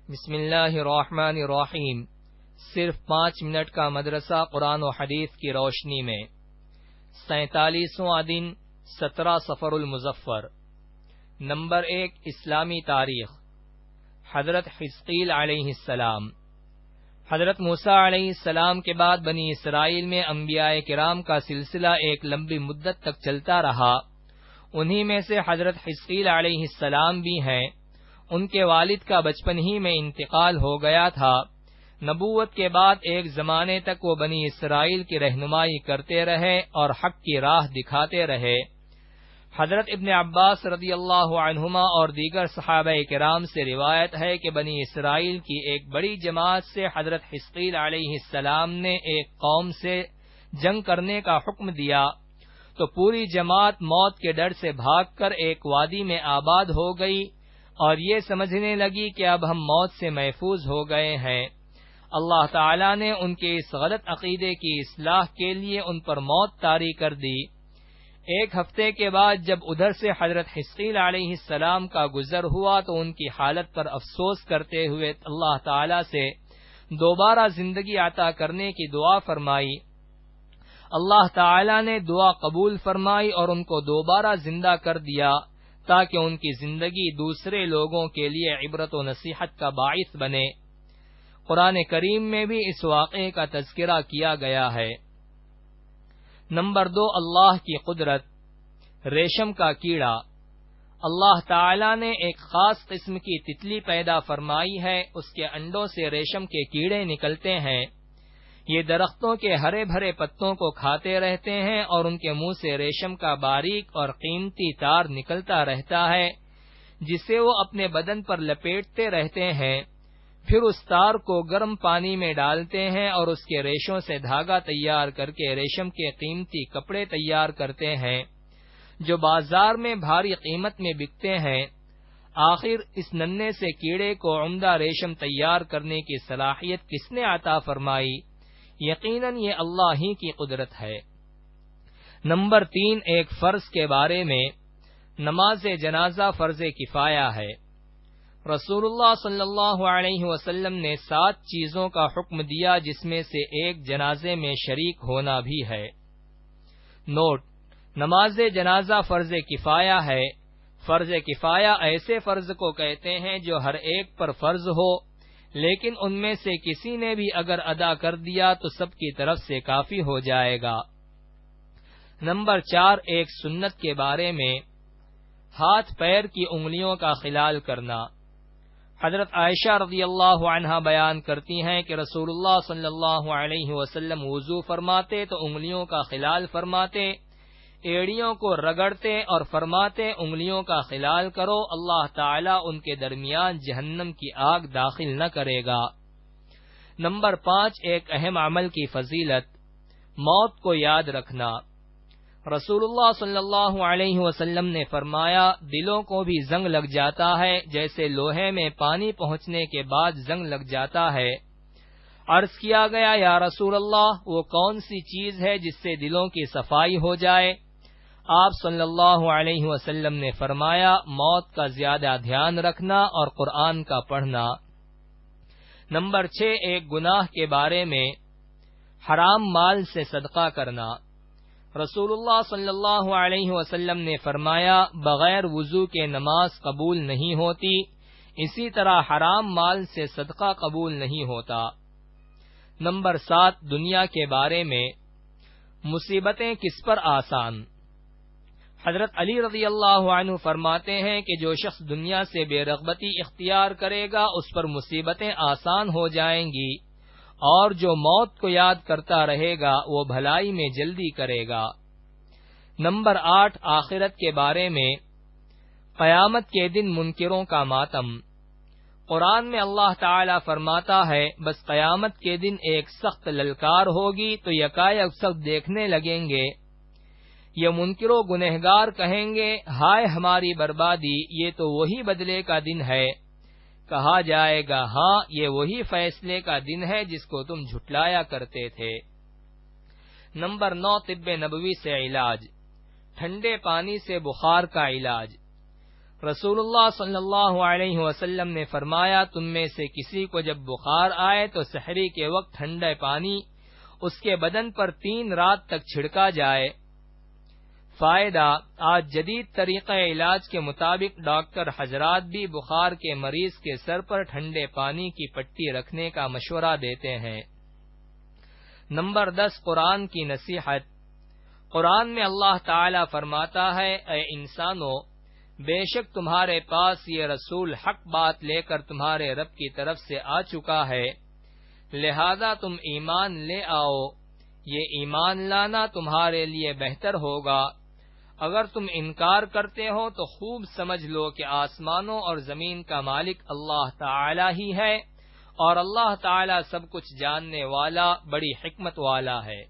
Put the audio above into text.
بسم اللہ الرحمن الرحیم۔ صرف 5 منٹ کا مدرسہ قرآن و حدیث کی روشنی میں 47واں دن 17 صفر المظفر۔ نمبر 1 اسلامی تاریخ۔ حضرت حزقیل علیہ السلام۔ حضرت موسیٰ علیہ السلام کے بعد بنی اسرائیل میں انبیاء کرام کا سلسلہ ایک لمبی مدت تک چلتا رہا۔ انہی میں سے حضرت حزقیل علیہ السلام بھی ہیں۔ ان کے والد کا بچپن ہی میں انتقال ہو گیا تھا۔ نبوت کے بعد ایک زمانے تک وہ بنی اسرائیل کی رہنمائی کرتے رہے اور حق کی راہ دکھاتے رہے۔ حضرت ابن عباس رضی اللہ عنہما اور دیگر صحابہ کرام سے روایت ہے کہ بنی اسرائیل کی ایک بڑی جماعت سے حضرت حزقیل علیہ السلام نے ایک قوم سے جنگ کرنے کا حکم دیا تو پوری جماعت موت کے ڈر سے بھاگ کر ایک وادی میں آباد ہو گئی اور یہ سمجھنے لگی کہ اب ہم موت سے محفوظ ہو گئے ہیں۔ اللہ تعالی نے ان کے اس غلط عقیدے کی اصلاح کے لیے ان پر موت طاری کر دی۔ ایک ہفتے کے بعد جب ادھر سے حضرت حزقیل علیہ السلام کا گزر ہوا تو ان کی حالت پر افسوس کرتے ہوئے اللہ تعالی سے دوبارہ زندگی عطا کرنے کی دعا فرمائی۔ اللہ تعالی نے دعا قبول فرمائی اور ان کو دوبارہ زندہ کر دیا تاکہ ان کی زندگی دوسرے لوگوں کے لیے عبرت و نصیحت کا باعث بنے۔ قرآن کریم میں بھی اس واقعے کا تذکرہ کیا گیا ہے۔ نمبر 2 اللہ کی قدرت۔ ریشم کا کیڑا۔ اللہ تعالی نے ایک خاص قسم کی تتلی پیدا فرمائی ہے، اس کے انڈوں سے ریشم کے کیڑے نکلتے ہیں۔ یہ درختوں کے ہرے بھرے پتوں کو کھاتے رہتے ہیں اور ان کے منہ سے ریشم کا باریک اور قیمتی تار نکلتا رہتا ہے جسے وہ اپنے بدن پر لپیٹتے رہتے ہیں۔ پھر اس تار کو گرم پانی میں ڈالتے ہیں اور اس کے ریشوں سے دھاگا تیار کر کے ریشم کے قیمتی کپڑے تیار کرتے ہیں جو بازار میں بھاری قیمت میں بکتے ہیں۔ آخر اس ننھے سے کیڑے کو عمدہ ریشم تیار کرنے کی صلاحیت کس نے عطا فرمائی؟ یقیناً یہ اللہ ہی کی قدرت ہے۔ نمبر 3 ایک فرض کے بارے میں۔ نماز جنازہ فرض کفایہ ہے۔ رسول اللہ صلی اللہ علیہ وسلم نے 7 چیزوں کا حکم دیا جس میں سے ایک جنازے میں شریک ہونا بھی ہے۔ نوٹ: نماز جنازہ فرض کفایہ ہے۔ فرض کفایہ ایسے فرض کو کہتے ہیں جو ہر ایک پر فرض ہو، لیکن ان میں سے کسی نے بھی اگر ادا کر دیا تو سب کی طرف سے کافی ہو جائے گا۔ نمبر 4 ایک سنت کے بارے میں۔ ہاتھ پیر کی انگلیوں کا خلال کرنا۔ حضرت عائشہ رضی اللہ عنہا بیان کرتی ہیں کہ رسول اللہ صلی اللہ علیہ وسلم وضو فرماتے تو انگلیوں کا خلال فرماتے، ایڑیوں کو رگڑتے اور فرماتے انگلیوں کا خلال کرو، اللہ تعالی ان کے درمیان جہنم کی آگ داخل نہ کرے گا۔ نمبر 5 ایک اہم عمل کی فضیلت۔ موت کو یاد رکھنا۔ رسول اللہ صلی اللہ علیہ وسلم نے فرمایا دلوں کو بھی زنگ لگ جاتا ہے جیسے لوہے میں پانی پہنچنے کے بعد زنگ لگ جاتا ہے۔ عرض کیا گیا یا رسول اللہ وہ کون سی چیز ہے جس سے دلوں کی صفائی ہو جائے؟ آپ صلی اللہ علیہ وسلم نے فرمایا موت کا زیادہ دھیان رکھنا اور قرآن کا پڑھنا۔ نمبر 6 ایک گناہ کے بارے میں۔ حرام مال سے صدقہ کرنا۔ رسول اللہ صلی اللہ علیہ وسلم نے فرمایا بغیر وضو کے نماز قبول نہیں ہوتی، اسی طرح حرام مال سے صدقہ قبول نہیں ہوتا۔ نمبر 7 دنیا کے بارے میں۔ مصیبتیں کس پر آسان؟ حضرت علی رضی اللہ عنہ فرماتے ہیں کہ جو شخص دنیا سے بے رغبتی اختیار کرے گا اس پر مصیبتیں آسان ہو جائیں گی، اور جو موت کو یاد کرتا رہے گا وہ بھلائی میں جلدی کرے گا۔ نمبر 8 آخرت کے بارے میں۔ قیامت کے دن منکروں کا ماتم۔ قرآن میں اللہ تعالی فرماتا ہے بس قیامت کے دن ایک سخت للکار ہوگی تو یکایک سب دیکھنے لگیں گے۔ یہ منکر و گنہگار کہیں گے ہائے ہماری بربادی، یہ تو وہی بدلے کا دن ہے۔ کہا جائے گا ہاں یہ وہی فیصلے کا دن ہے جس کو تم جھٹلایا کرتے تھے۔ نمبر 9 طب نبوی سے علاج۔ ٹھنڈے پانی سے بخار کا علاج۔ رسول اللہ صلی اللہ علیہ وسلم نے فرمایا، تم میں سے کسی کو جب بخار آئے تو سحری کے وقت ٹھنڈے پانی اس کے بدن پر 3 رات تک چھڑکا جائے۔ فائدہ: آج جدید طریقہ علاج کے مطابق ڈاکٹر حضرات بھی بخار کے مریض کے سر پر ٹھنڈے پانی کی پٹی رکھنے کا مشورہ دیتے ہیں۔ نمبر 10، قرآن کی نصیحت۔ قرآن میں اللہ تعالی فرماتا ہے، اے انسانو، بے شک تمہارے پاس یہ رسول حق بات لے کر تمہارے رب کی طرف سے آ چکا ہے، لہذا تم ایمان لے آؤ، یہ ایمان لانا تمہارے لیے بہتر ہوگا۔ اگر تم انکار کرتے ہو تو خوب سمجھ لو کہ آسمانوں اور زمین کا مالک اللہ تعالی ہی ہے، اور اللہ تعالی سب کچھ جاننے والا، بڑی حکمت والا ہے۔